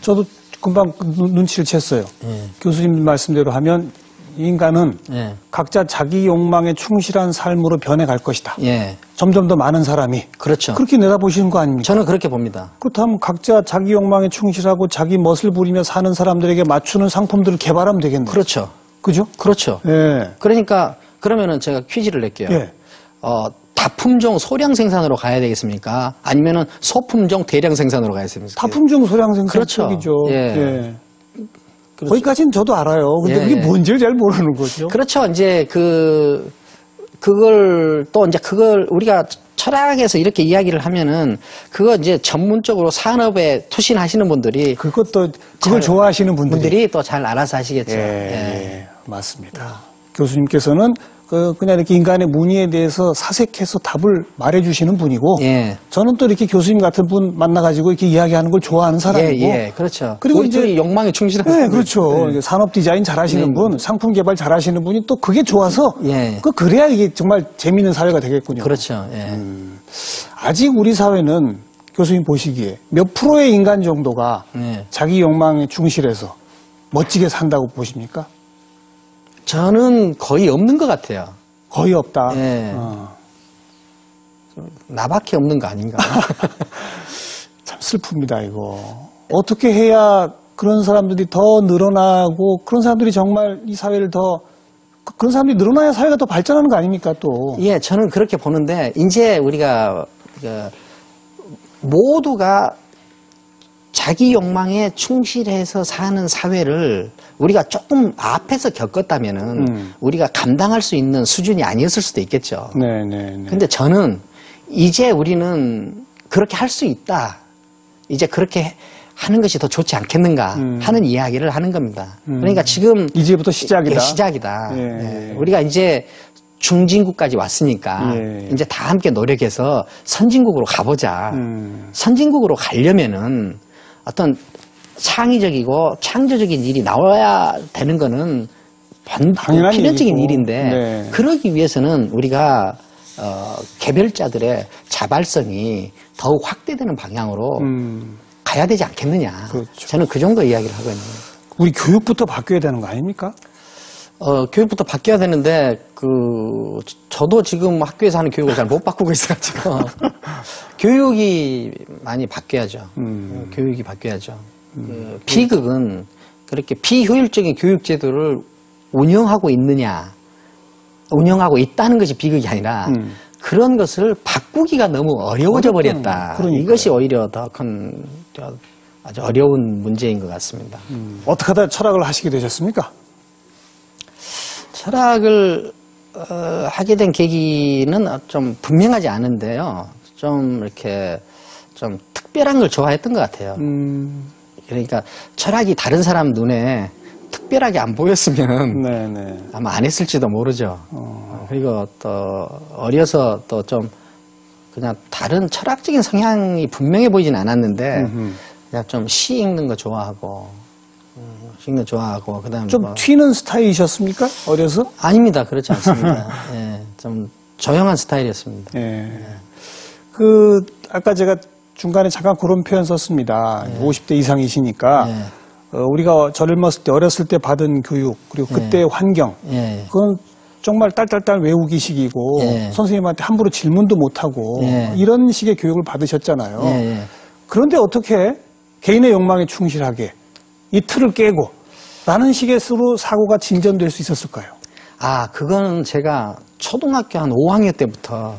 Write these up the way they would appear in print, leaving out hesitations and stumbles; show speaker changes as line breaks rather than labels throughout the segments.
저도 금방 눈치를 챘어요. 교수님 말씀대로 하면 인간은 각자 자기 욕망에 충실한 삶으로 변해갈 것이다. 점점 더 많은 사람이.
그렇죠.
그렇게 내다보시는 거 아닙니까?
저는 그렇게 봅니다.
그렇다면 각자 자기 욕망에 충실하고 자기 멋을 부리며 사는 사람들에게 맞추는 상품들을 개발하면 되겠네요.
그렇죠.
그죠?
그렇죠.
예.
그러니까 그러면은 제가 퀴즈를 낼게요.
예.
다품종 소량 생산으로 가야 되겠습니까? 아니면은 소품종 대량 생산으로 가야겠습니까?
다품종 소량 생산
그렇죠.
쪽이죠.
예. 그렇죠.
거기까지는 저도 알아요. 근데 그게 뭔지를 잘 모르는 거죠.
그렇죠. 이제 그걸 우리가 철학에서 이렇게 이야기를 하면은 그거 이제 전문적으로 산업에 투신하시는 분들이
그걸 좋아하시는 분들이
또 잘 알아서 하시겠죠.
예. 맞습니다. 교수님께서는 그냥 이렇게 인간의 문의에 대해서 사색해서 답을 말해주시는 분이고, 저는 또 이렇게 교수님 같은 분 만나가지고 이렇게 이야기하는 걸 좋아하는 사람이고,
그렇죠.
그리고
이제 욕망에 충실한
네, 그렇죠. 산업 디자인 잘하시는 분, 상품 개발 잘하시는 분이 또 그게 좋아서, 그래야 이게 정말 재미있는 사회가 되겠군요.
그렇죠.
아직 우리 사회는 교수님 보시기에 몇 프로의 인간 정도가 자기 욕망에 충실해서 멋지게 산다고 보십니까?
저는 거의 없는 것 같아요.
거의 없다.
나밖에 없는 거 아닌가.
참 슬픕니다, 이거. 어떻게 해야 그런 사람들이 더 늘어나고 그런 사람들이 정말 이 사회를 그런 사람들이 늘어나야 사회가 더 발전하는 거 아닙니까, 또?
예, 저는 그렇게 보는데 이제 우리가 모두가 자기 욕망에 충실해서 사는 사회를 우리가 조금 앞에서 겪었다면은 우리가 감당할 수 있는 수준이 아니었을 수도 있겠죠. 근데 저는 이제 우리는 그렇게 할 수 있다. 이제 그렇게 하는 것이 더 좋지 않겠는가 하는 이야기를 하는 겁니다. 그러니까 지금
이제부터 시작이다.
시작이다. 우리가 이제 중진국까지 왔으니까 이제 다 함께 노력해서 선진국으로 가보자. 선진국으로 가려면은 어떤 창의적이고 창조적인 일이 나와야 되는 거는 필연적인 일인데 그러기 위해서는 우리가 개별자들의 자발성이 더욱 확대되는 방향으로 가야 되지 않겠느냐. 그렇죠. 저는 그 정도 이야기를 하거든요.
우리 교육부터 바뀌어야 되는 거 아닙니까?
교육부터 바뀌어야 되는데 저도 지금 학교에서 하는 교육을 잘 못 바꾸고 있어가지고 교육이 많이 바뀌어야죠. 교육이 바뀌어야죠. 비극은 그렇게 비효율적인 교육 제도를 운영하고 있다는 것이 비극이 아니라 그런 것을 바꾸기가 너무 어려워져 버렸다. 이것이 오히려 더 큰 아주 어려운 문제인 것 같습니다.
어떻게 하다 철학을 하시게 되셨습니까?
철학을 하게 된 계기는 좀 분명하지 않은데요. 좀 이렇게 좀 특별한 걸 좋아했던 것 같아요. 그러니까 철학이 다른 사람 눈에 특별하게 안 보였으면 아마 안 했을지도 모르죠. 그리고 또 어려서 또 좀 그냥 다른 철학적인 성향이 분명해 보이진 않았는데 그냥 좀 시 읽는 거 좋아하고 그다음에
좀 튀는 스타일이셨습니까? 어려서?
아닙니다. 그렇지 않습니다. 좀 조용한 스타일이었습니다.
아까 제가 중간에 잠깐 그런 표현 썼습니다. 50대 이상이시니까 우리가 젊었을 때 어렸을 때 받은 교육 그리고 그때의 환경 그건 정말 딸딸딸 외우기식이고 선생님한테 함부로 질문도 못하고 이런 식의 교육을 받으셨잖아요. 그런데 어떻게 개인의 욕망에 충실하게 이 틀을 깨고 라는 식의 사고가 진전될 수 있었을까요?
그거는 제가 초등학교 한 5학년 때부터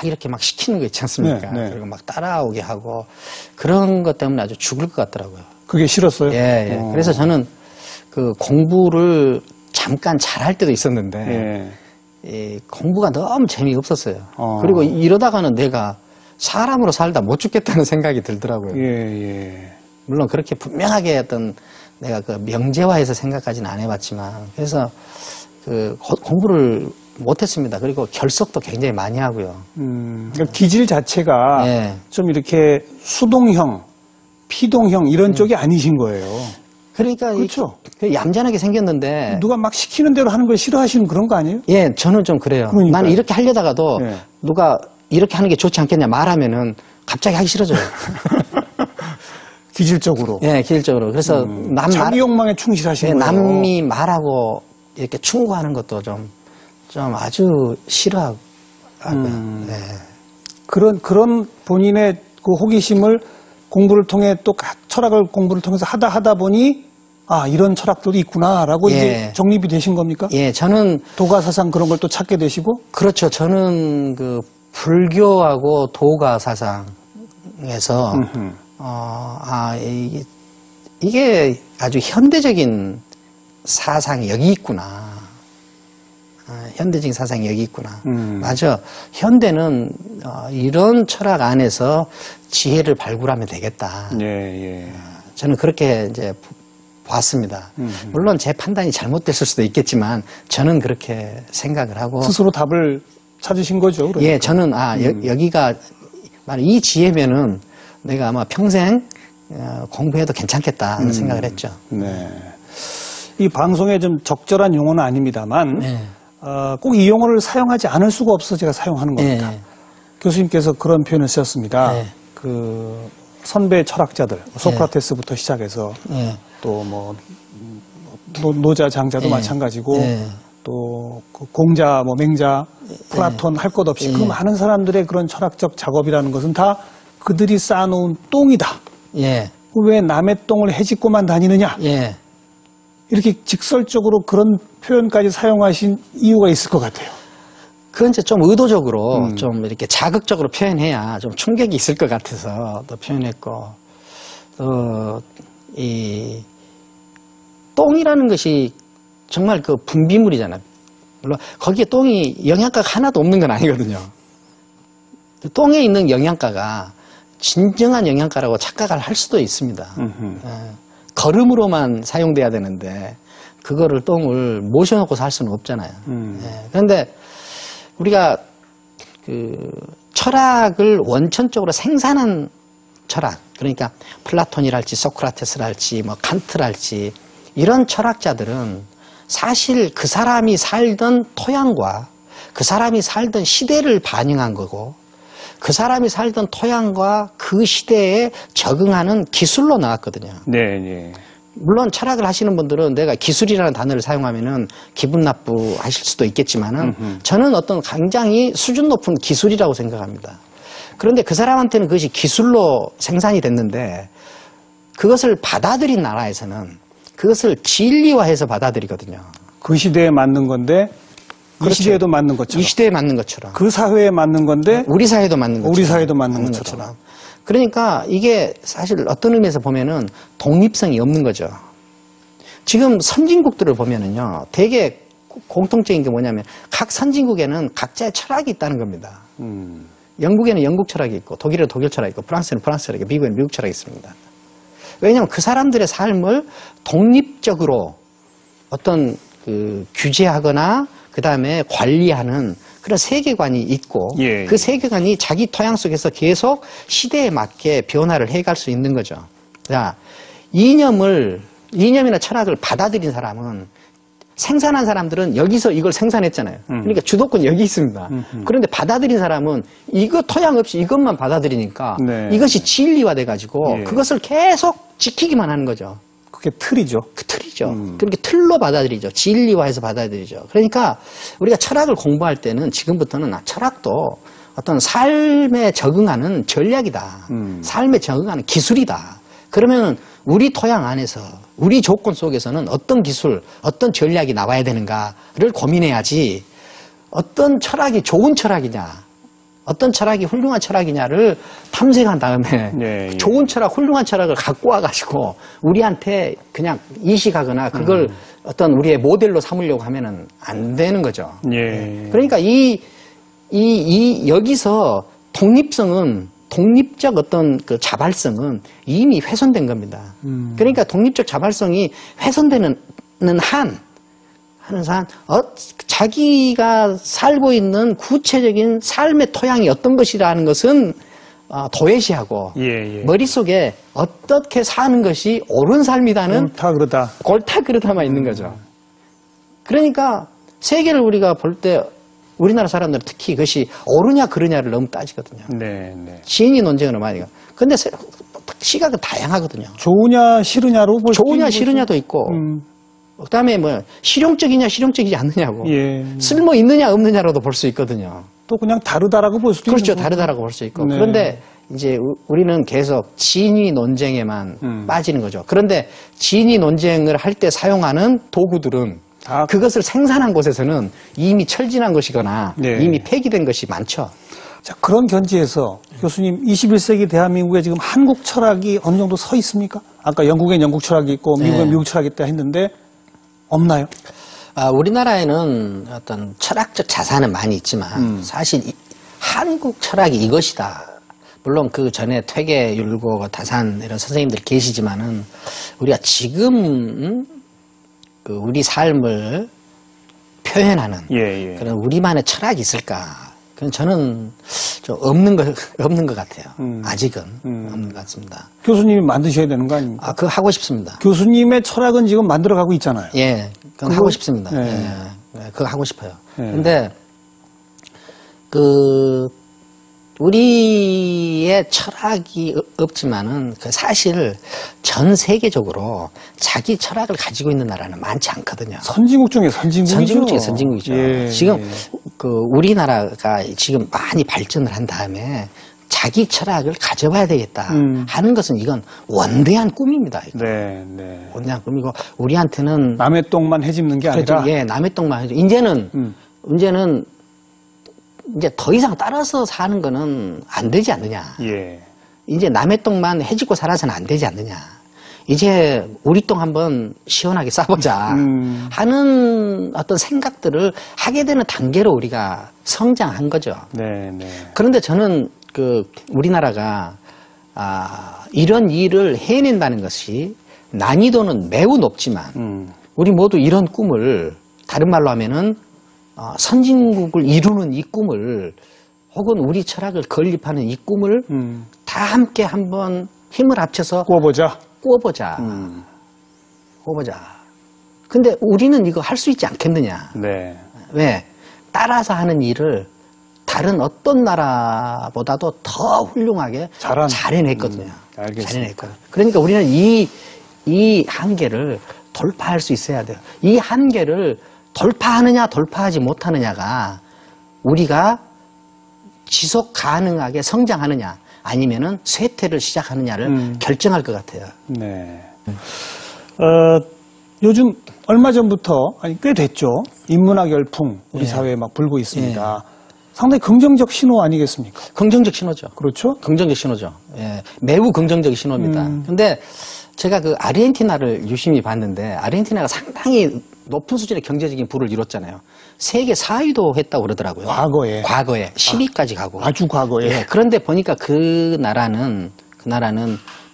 이렇게 막 시키는 거 있지 않습니까? 그리고 막 따라오게 하고 그런 것 때문에 아주 죽을 것 같더라고요.
그게 싫었어요?
그래서 저는 그 공부를 잠깐 잘할 때도 있었는데 공부가 너무 재미없었어요. 그리고 이러다가는 내가 사람으로 살다 못 죽겠다는 생각이 들더라고요. 물론 그렇게 분명하게 내가 그 명제화해서 생각까지는 안 해봤지만 그래서 공부를 못했습니다. 그리고 결석도 굉장히 많이 하고요.
그러니까 기질 자체가 좀 이렇게 수동형, 피동형 이런 쪽이 아니신 거예요.
그러니까
그렇죠.
얌전하게 생겼는데
누가 막 시키는 대로 하는 걸 싫어하시는 그런 거 아니에요?
저는 좀 그래요. 나는 이렇게 하려다가도 누가 이렇게 하는 게 좋지 않겠냐 말하면은 갑자기 하기 싫어져요.
기질적으로.
예, 기질적으로. 그래서
자기 욕망에 충실하시는 거예요.
남이 말하고 이렇게 충고하는 것도 좀 아주 싫어하고요. 네.
그런 본인의 그 호기심을 공부를 통해 또 철학을 공부를 통해서 하다 보니 이런 철학들도 있구나라고 이제 정립이 되신 겁니까?
예, 저는
도가 사상 그런 걸 또 찾게 되시고?
그렇죠. 저는 그 불교하고 도가 사상에서 이게 아주 현대적인 사상이 여기 있구나. 현대적인 사상이 여기 있구나. 맞아. 현대는 이런 철학 안에서 지혜를 발굴하면 되겠다.
예.
저는 그렇게 이제 봤습니다. 물론 제 판단이 잘못됐을 수도 있겠지만 저는 그렇게 생각을 하고
스스로 답을 찾으신 거죠. 그러니까.
예, 저는 여기가 만약 이 지혜면은 내가 아마 평생 공부해도 괜찮겠다 하는 생각을 했죠.
네. 이 방송에 좀 적절한 용어는 아닙니다만
네.
꼭 이 용어를 사용하지 않을 수가 없어서 제가 사용하는 겁니다.
네.
교수님께서 그런 표현을 쓰셨습니다.
네.
그 선배 철학자들 소크라테스부터 시작해서 또 뭐 노자 장자도 마찬가지고 또 그 공자 뭐 맹자 플라톤 할 것 없이 그 많은 사람들의 그런 철학적 작업이라는 것은 다 그들이 쌓아놓은 똥이다. 왜 남의 똥을 헤집고만 다니느냐. 이렇게 직설적으로 그런 표현까지 사용하신 이유가 있을 것 같아요.
그건 이제 좀 의도적으로 좀 이렇게 자극적으로 표현해야 좀 충격이 있을 것 같아서 또 표현했고, 이 똥이라는 것이 정말 그 분비물이잖아요. 물론 거기에 똥이 영양가가 하나도 없는 건 아니거든요. 똥에 있는 영양가가 진정한 영양가라고 착각을 할 수도 있습니다. 걸음으로만 사용돼야 되는데 그거를 똥을 모셔놓고 살 수는 없잖아요. 그런데 우리가 그 철학을 원천적으로 생산한 철학, 그러니까 플라톤이랄지 소크라테스랄지 뭐 칸트랄지 이런 철학자들은 사실 그 사람이 살던 토양과 그 사람이 살던 시대를 반영한 거고 그 사람이 살던 토양과 그 시대에 적응하는 기술로 나왔거든요.
네.
물론 철학을 하시는 분들은 내가 기술이라는 단어를 사용하면은 기분 나쁘하실 수도 있겠지만은 저는 어떤 굉장히 수준 높은 기술이라고 생각합니다. 그런데 그 사람한테는 그것이 기술로 생산이 됐는데 그것을 받아들인 나라에서는 그것을 진리화해서 받아들이거든요.
그 시대에 맞는 건데
그렇죠.
이 시대에도 맞는 것처럼.
이 시대에 맞는 것처럼.
그 사회에 맞는 건데
우리 사회도 맞는 것처럼.
우리 사회도 맞는 것처럼.
그러니까 이게 사실 어떤 의미에서 보면은 독립성이 없는 거죠. 지금 선진국들을 보면은요, 되게 공통적인 게 뭐냐면 각 선진국에는 각자의 철학이 있다는 겁니다. 영국에는 영국 철학이 있고, 독일에는 독일 철학이 있고, 프랑스에는 프랑스 철학이 있고, 미국에는 미국 철학이 있습니다. 왜냐하면 그 사람들의 삶을 독립적으로 어떤 그 규제하거나 그 다음에 관리하는 그런 세계관이 있고 그 세계관이 자기 토양 속에서 계속 시대에 맞게 변화를 해갈 수 있는 거죠. 자, 이념이나 철학을 받아들인 사람은 생산한 사람들은 여기서 이걸 생산했잖아요. 그러니까 주도권 여기 있습니다. 그런데 받아들인 사람은 이거 토양 없이 이것만 받아들이니까 이것이 진리화돼 가지고 그것을 계속 지키기만 하는 거죠.
그게 틀이죠.
그 틀이죠. 그렇게 틀로 받아들이죠. 진리화해서 받아들이죠. 그러니까 우리가 철학을 공부할 때는 지금부터는 철학도 어떤 삶에 적응하는 전략이다. 삶에 적응하는 기술이다. 그러면 우리 토양 안에서 우리 조건 속에서는 어떤 기술, 어떤 전략이 나와야 되는가를 고민해야지 어떤 철학이 좋은 철학이냐, 어떤 철학이 훌륭한 철학이냐를 탐색한 다음에 좋은 철학, 훌륭한 철학을 갖고 와가지고 우리한테 그냥 이식하거나 그걸 어떤 우리의 모델로 삼으려고 하면은 안 되는 거죠. 그러니까 여기서 독립적 어떤 그 자발성은 이미 훼손된 겁니다. 그러니까 독립적 자발성이 훼손되는 자기가 살고 있는 구체적인 삶의 토양이 어떤 것이라는 것은 도외시하고 머릿속에 어떻게 사는 것이 옳은 삶이다는 옳다 그르다만 있는 거죠. 그러니까 세계를 우리가 볼 때 우리나라 사람들은 특히 그것이 옳으냐 그르냐를 너무 따지거든요.
네, 네.
진위 논쟁으로 많이 가. 근데 시각은 다양하거든요.
좋으냐 싫으냐로 볼 수 있는
좋으냐
거죠.
싫으냐도 있고, 그다음에 뭐 실용적이냐 실용적이지 않느냐고,
예.
쓸모 있느냐 없느냐로도 볼 수 있거든요.
또 그냥 다르다라고 볼 수도
그렇죠,
있는
다르다라고 볼 수 있고.
네.
그런데 이제 우리는 계속 진위 논쟁에만 빠지는 거죠. 그런데 진위 논쟁을 할 때 사용하는 도구들은 그것을 생산한 곳에서는 이미 철진한 것이거나
네.
이미 폐기된 것이 많죠.
자, 그런 견지에서 교수님 21세기 대한민국에 지금 한국 철학이 어느 정도 서 있습니까? 아까 영국엔 영국 철학이 있고 미국엔
네.
미국 철학이 있다 했는데 없나요?
우리나라에는 어떤 철학적 자산은 많이 있지만 사실 한국 철학이 이것이다. 물론 그 전에 퇴계, 율고, 다산 이런 선생님들 계시지만은 우리가 지금 그 우리 삶을 표현하는
예, 예.
그런 우리만의 철학이 있을까? 그건 저는 좀 없는 것 같아요. 아직은 없는 것 같습니다.
교수님이 만드셔야 되는 거 아닙니까?
그거 하고 싶습니다.
교수님의 철학은 지금 만들어가고 있잖아요.
예, 그건 하고 싶습니다.
네.
예, 그거 하고 싶어요.
네.
근데 우리의 철학이 없지만은 사실 전 세계적으로 자기 철학을 가지고 있는 나라는 많지 않거든요.
선진국 중에 선진국이죠.
선진국 중에 선진국이죠.
예,
지금
예.
우리나라가 지금 많이 발전을 한 다음에 자기 철학을 가져봐야 되겠다 하는 것은 이건 원대한 꿈입니다. 이거.
네, 네.
원대한 꿈이고 우리한테는
남의 똥만 해집는 게 아니라
예, 남의 똥만 해줘. 이제는 이제 더 이상 따라서 사는 거는 안 되지 않느냐.
예.
이제 남의 똥만 해집고 살아서는 안 되지 않느냐. 이제 우리 똥 한번 시원하게 싸보자 하는 어떤 생각들을 하게 되는 단계로 우리가 성장한 거죠.
네, 네.
그런데 저는 우리나라가 이런 일을 해낸다는 것이 난이도는 매우 높지만 우리 모두 이런 꿈을 다른 말로 하면은 선진국을 이루는 이 꿈을 혹은 우리 철학을 건립하는 이 꿈을 다 함께 한번 힘을 합쳐서
꾸어보자.
꾸어보자. 근데 우리는 이거 할 수 있지 않겠느냐.
네.
왜? 따라서 하는 일을 다른 어떤 나라보다도 더 훌륭하게 잘해냈거든요.
알겠습니다.
잘해냈거든요. 그러니까 우리는 이 한계를 돌파할 수 있어야 돼요. 이 한계를 돌파하느냐 돌파하지 못하느냐가 우리가 지속 가능하게 성장하느냐 아니면은 쇠퇴를 시작하느냐를 결정할 것 같아요.
네. 요즘 얼마 전부터 아니 꽤 됐죠. 인문학 열풍 우리 사회에 막 불고 있습니다. 상당히 긍정적 신호 아니겠습니까?
긍정적 신호죠.
그렇죠?
긍정적 신호죠. 예, 매우 긍정적 신호입니다. 근데 제가 아르헨티나를 유심히 봤는데 아르헨티나가 상당히 높은 수준의 경제적인 부를 이뤘잖아요. 세계 4위도 했다고 그러더라고요. 과거에 10위까지 가고.
아주 과거에.
예, 그런데 보니까 그 나라는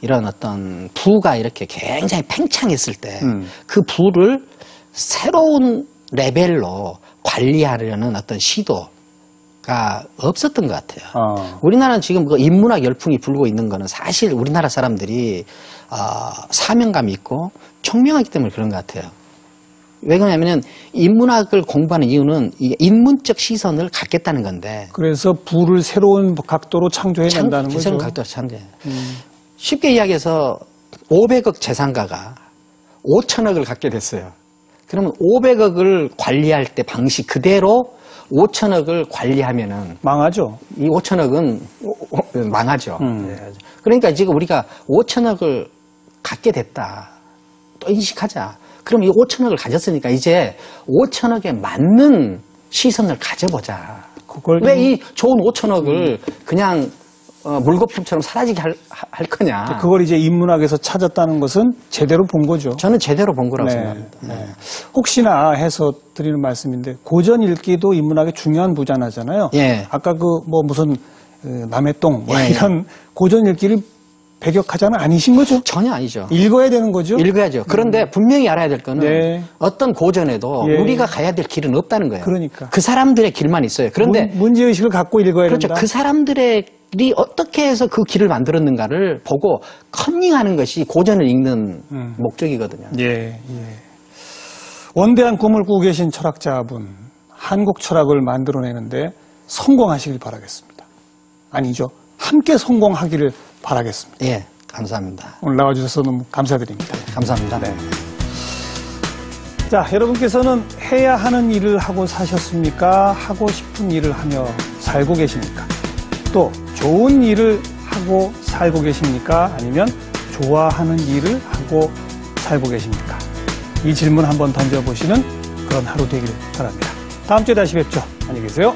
이런 어떤 부가 이렇게 굉장히 팽창했을 때 그 부를 새로운 레벨로 관리하려는 어떤 시도가 없었던 것 같아요. 우리나라는 지금 인문학 열풍이 불고 있는 거는 사실 우리나라 사람들이 사명감이 있고 총명하기 때문에 그런 것 같아요. 왜 그러냐면은 인문학을 공부하는 이유는 인문적 시선을 갖겠다는 건데.
그래서 부를 새로운 각도로 창조해낸다는 거죠.
새로운 각도로 창조해. 쉽게 이야기해서 500억 재산가가 5천억을 갖게 됐어요. 그러면 500억을 관리할 때 방식 그대로 5천억을 관리하면은
망하죠.
이 5천억은 망하죠. 그러니까 지금 우리가 5천억을 갖게 됐다. 또 인식하자. 그럼 이 5천억을 가졌으니까 이제 5천억에 맞는 시선을 가져보자. 왜 이 좋은 5천억을 그냥 물거품처럼 사라지게 할 거냐.
그걸 이제 인문학에서 찾았다는 것은 제대로 본 거죠.
저는 제대로 본 거라고 생각합니다.
네. 혹시나 해서 드리는 말씀인데 고전 읽기도 인문학의 중요한 부잖아요.
예.
아까 무슨 남의 똥 이런 고전 읽기를 배격하자는 아니신 거죠?
전혀 아니죠.
읽어야 되는 거죠?
읽어야죠. 그런데 분명히 알아야 될 거는
네.
어떤 고전에도 우리가 가야 될 길은 없다는 거예요.
그러니까.
그 사람들의 길만 있어요. 그런데
문제의식을 갖고 읽어야
그렇죠.
된다.
그 사람들이 어떻게 해서 그 길을 만들었는가를 보고 컨닝하는 것이 고전을 읽는 목적이거든요.
예. 원대한 꿈을 꾸고 계신 철학자분 한국 철학을 만들어내는데 성공하시길 바라겠습니다. 아니죠. 함께 성공하기를 바라겠습니다.
예, 감사합니다.
오늘 나와주셔서 너무 감사드립니다.
감사합니다.
네. 자, 여러분께서는 해야 하는 일을 하고 사셨습니까? 하고 싶은 일을 하며 살고 계십니까? 또 좋은 일을 하고 살고 계십니까? 아니면 좋아하는 일을 하고 살고 계십니까? 이 질문 한번 던져보시는 그런 하루 되기를 바랍니다. 다음 주에 다시 뵙죠. 안녕히 계세요.